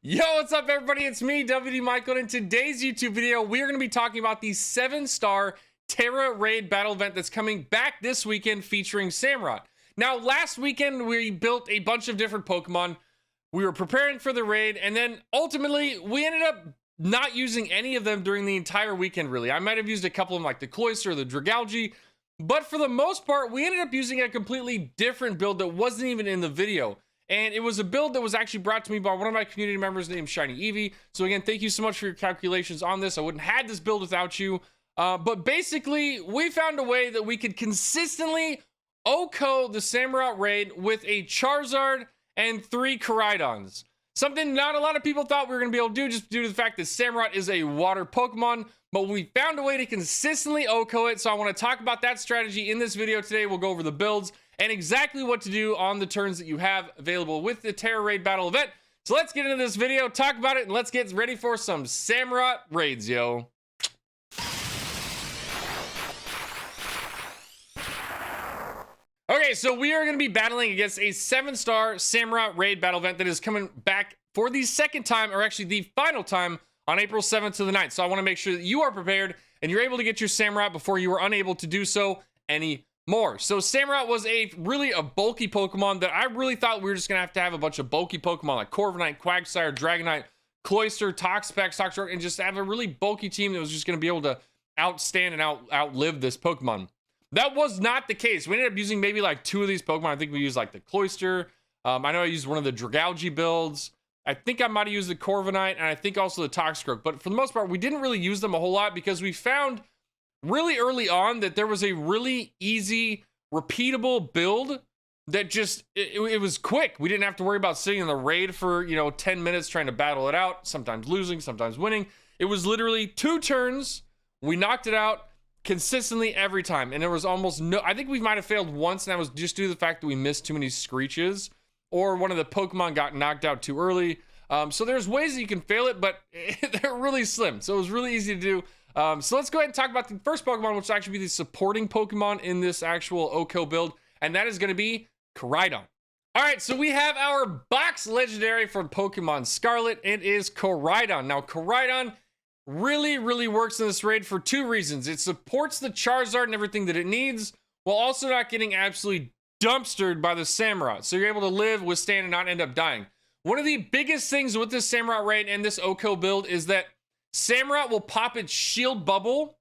Yo, what's up everybody? It's me, WDMichael, and in today's YouTube video, we are going to be talking about the 7-star Tera Raid battle event that's coming back this weekend featuring Samurott. Now, last weekend, we built a bunch of different Pokemon. We were preparing for the raid, and then ultimately, we ended up not using any of them during the entire weekend, really. I might have used a couple of them, like the Cloyster or the Dragalge, but for the most part, we ended up using a completely different build that wasn't even in the video. And it was a build that was actually brought to me by one of my community members named Shiny Eevee. So again, thank you so much for your calculations on this. I wouldn't have had this build without you. But basically, we found a way that we could consistently OHKO the Samurott Raid with a Charizard and 3 Koraidons. Something not a lot of people thought we were going to be able to do just due to the fact that Samurott is a water Pokemon. But we found a way to consistently OHKO it. So I want to talk about that strategy in this video today. We'll go over the builds and exactly what to do on the turns that you have available with the Tera Raid battle event. So let's get into this video, talk about it, and let's get ready for some Samurott raids, yo. Okay, so we are going to be battling against a 7-star Samurott Raid battle event that is coming back for the second time, or actually the final time, on April 7th to the 9th. So I want to make sure that you are prepared and you're able to get your Samurott before you were unable to do so anymore. So Samurott was really a bulky Pokemon that I really thought we were just going to have a bunch of bulky Pokemon like Corviknight, Quagsire, Dragonite, Cloyster, Toxapex, Toxtrot, and just have a really bulky team that was just going to be able to outstand and outlive this Pokemon. That was not the case. We ended up using maybe like 2 of these Pokemon. I think we used like the Cloyster. I know I used one of the Dragalge builds. I think I might have used the Corviknight, and I think also the Toxtrot. But for the most part, we didn't really use them a whole lot because we found really early on that there was a really easy, repeatable build that just, it was quick. We didn't have to worry about sitting in the raid for, 10 minutes trying to battle it out, sometimes losing, sometimes winning. It was literally 2 turns. We knocked it out consistently every time. And there was almost no, I think we might have failed once, and that was just due to the fact that we missed too many screeches, or one of the Pokemon got knocked out too early. So there's ways that you can fail it, but they're really slim. So it was really easy to do. So let's go ahead and talk about the first Pokemon, which will actually be the supporting Pokemon in this actual OHKO build, and that is going to be Koraidon. All right, so we have our box legendary from Pokemon Scarlet. It is Koraidon. Now, Koraidon really, really works in this raid for 2 reasons. It supports the Charizard and everything that it needs, while also not getting absolutely dumpstered by the Samurott. So you're able to live, withstand, and not end up dying. One of the biggest things with this Samurott raid and this OHKO build is that Samurott will pop its shield bubble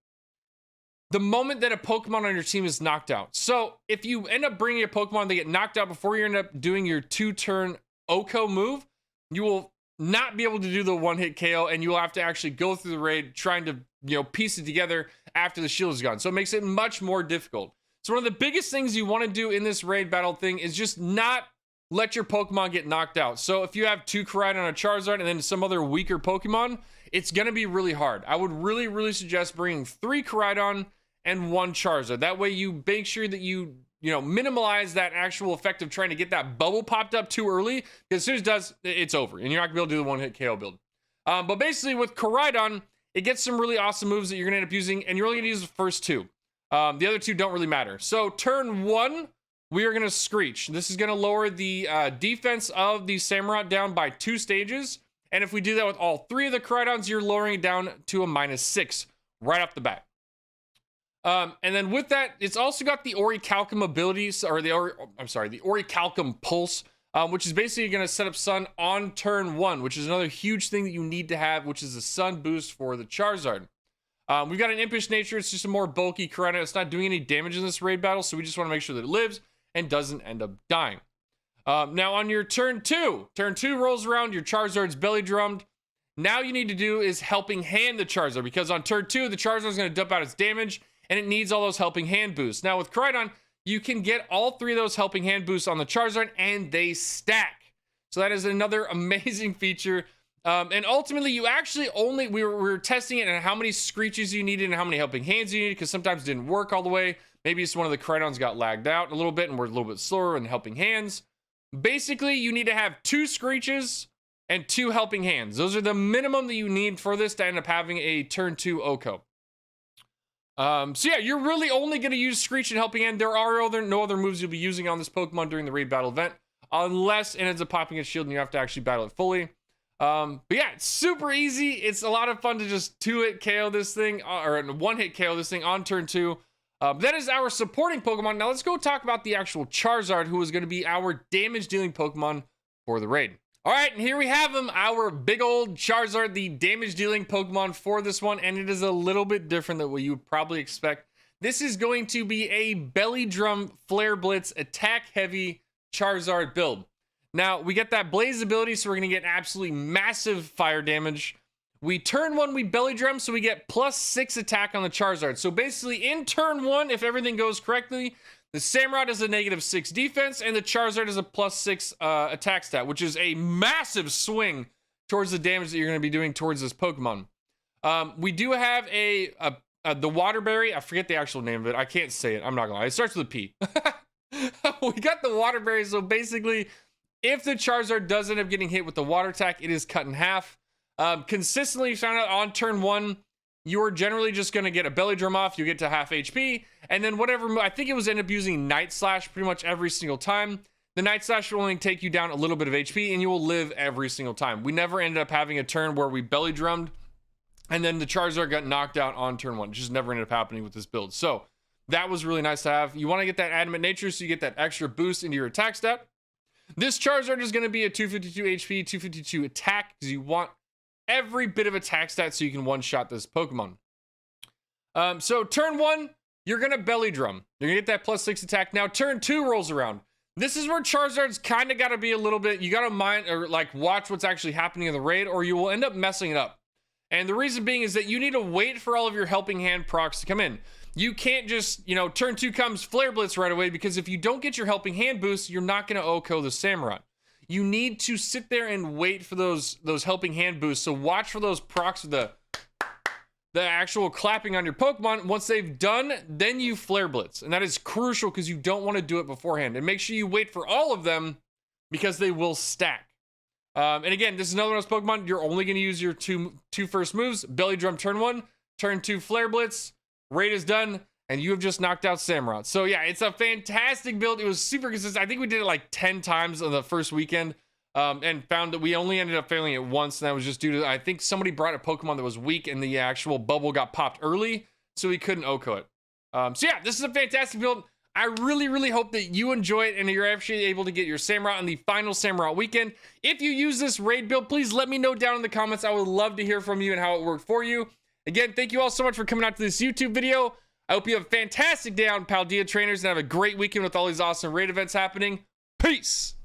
the moment that a Pokemon on your team is knocked out. So if you end up bringing a Pokemon that get knocked out before you end up doing your 2-turn OHKO move, you will not be able to do the 1-hit KO, and you will have to actually go through the raid trying to, piece it together after the shield is gone. So it makes it much more difficult. So one of the biggest things you want to do in this raid battle thing is just not let your Pokemon get knocked out. So if you have 2 Koraidon on a Charizard and then some other weaker Pokemon, it's going to be really hard. I would really, really suggest bringing 3 Koraidon and 1 Charizard. That way you make sure that you minimize that actual effect of trying to get that bubble popped up too early. Because as soon as it does, it's over. And you're not going to be able to do the 1-hit KO build. But basically with Koraidon, it gets some really awesome moves that you're going to end up using. And you're only going to use the first 2. The other 2 don't really matter. So turn 1, we are going to Screech. This is going to lower the defense of the Samurott down by 2 stages. And if we do that with all 3 of the Koraidons, you're lowering it down to a -6 right off the bat. And then with that, it's also got the Orichalcum abilities, or the Orichalcum Pulse, which is basically going to set up Sun on turn 1, which is another huge thing that you need to have, which is a Sun boost for the Charizard. We've got an Impish Nature. It's just a more bulky Koraidon. It's not doing any damage in this raid battle, so we just want to make sure that it lives and doesn't end up dying. Now on your turn 2 rolls around, your Charizard's belly drummed. Now you need to do is Helping Hand the Charizard, because on turn 2, the Charizard's going to dump out its damage, and it needs all those Helping Hand boosts. Now with Koraidon, you can get all 3 of those Helping Hand boosts on the Charizard, and they stack. So that is another amazing feature. And ultimately, you actually only, we were testing it and how many Screeches you needed and how many Helping Hands you needed, because sometimes it didn't work all the way. Maybe it's one of the Koraidons got lagged out a little bit and we're a little bit slower in Helping Hands. Basically, you need to have 2 Screeches and 2 Helping Hands. Those are the minimum that you need for this to end up having a turn 2 OHKO. So yeah, you're really only going to use Screech and Helping Hand. There are no other moves you'll be using on this Pokemon during the raid battle event, unless it ends up popping its shield and you have to actually battle it fully. But yeah, it's super easy. It's a lot of fun to just 2-hit KO this thing, or 1-hit KO this thing on turn 2. That is our supporting Pokemon. Now let's go talk about the actual Charizard, who is going to be our damage-dealing Pokemon for the raid. All right, and here we have him, our big old Charizard, the damage-dealing Pokemon for this one, and it is a little bit different than what you would probably expect. This is going to be a Belly Drum Flare Blitz attack-heavy Charizard build. Now, we get that Blaze ability, so we're going to get absolutely massive fire damage. We turn 1, we Belly Drum, so we get +6 attack on the Charizard. So basically, in turn 1, if everything goes correctly, the Samurott is a -6 defense, and the Charizard is a +6 attack stat, which is a massive swing towards the damage that you're going to be doing towards this Pokemon. We do have the Water Berry. I forget the actual name of it. I can't say it. I'm not going to lie. It starts with a P. We got the Water Berry, so basically, if the Charizard does end up getting hit with the Water attack, it is cut in half. Consistently found out on turn 1, you're generally just going to get a Belly Drum off. You get to half HP. And then whatever, I think it was end up using Night Slash pretty much every single time. The Night Slash will only take you down a little bit of HP and you will live every single time. We never ended up having a turn where we Belly Drummed and then the Charizard got knocked out on turn 1. It just never ended up happening with this build. So that was really nice to have. You want to get that Adamant Nature so you get that extra boost into your attack stat. This Charizard is going to be a 252 HP, 252 attack because you want every bit of attack stat so you can one-shot this Pokemon. So turn 1, you're going to Belly Drum. You're going to get that +6 attack. Now turn 2 rolls around. This is where Charizard's kind of got to be a little bit, you got to mind or like watch what's actually happening in the raid or you will end up messing it up. And the reason being is that you need to wait for all of your Helping Hand procs to come in. You can't just, turn 2 comes Flare Blitz right away because if you don't get your Helping Hand boost, you're not going to OHKO the Samurott. You need to sit there and wait for those Helping Hand boosts. So watch for those procs with the actual clapping on your Pokemon. Once they've done, then you Flare Blitz. And that is crucial because you don't want to do it beforehand. And make sure you wait for all of them because they will stack. And again, this is another one of those Pokemon. You're only going to use your two first moves. Belly Drum turn 1, turn 2 Flare Blitz. Raid is done. And you have just knocked out Samurott. So yeah, it's a fantastic build. It was super consistent. I think we did it like 10 times on the first weekend. And found that we only ended up failing it once. And that was just due to, I think somebody brought a Pokemon that was weak and the actual bubble got popped early. So we couldn't OHKO it. So yeah, this is a fantastic build. I really, really hope that you enjoy it and you're actually able to get your Samurott on the final Samurott weekend. If you use this raid build, please let me know down in the comments. I would love to hear from you and how it worked for you. Again, thank you all so much for coming out to this YouTube video. I hope you have a fantastic day out in Paldea Trainers and have a great weekend with all these awesome raid events happening. Peace!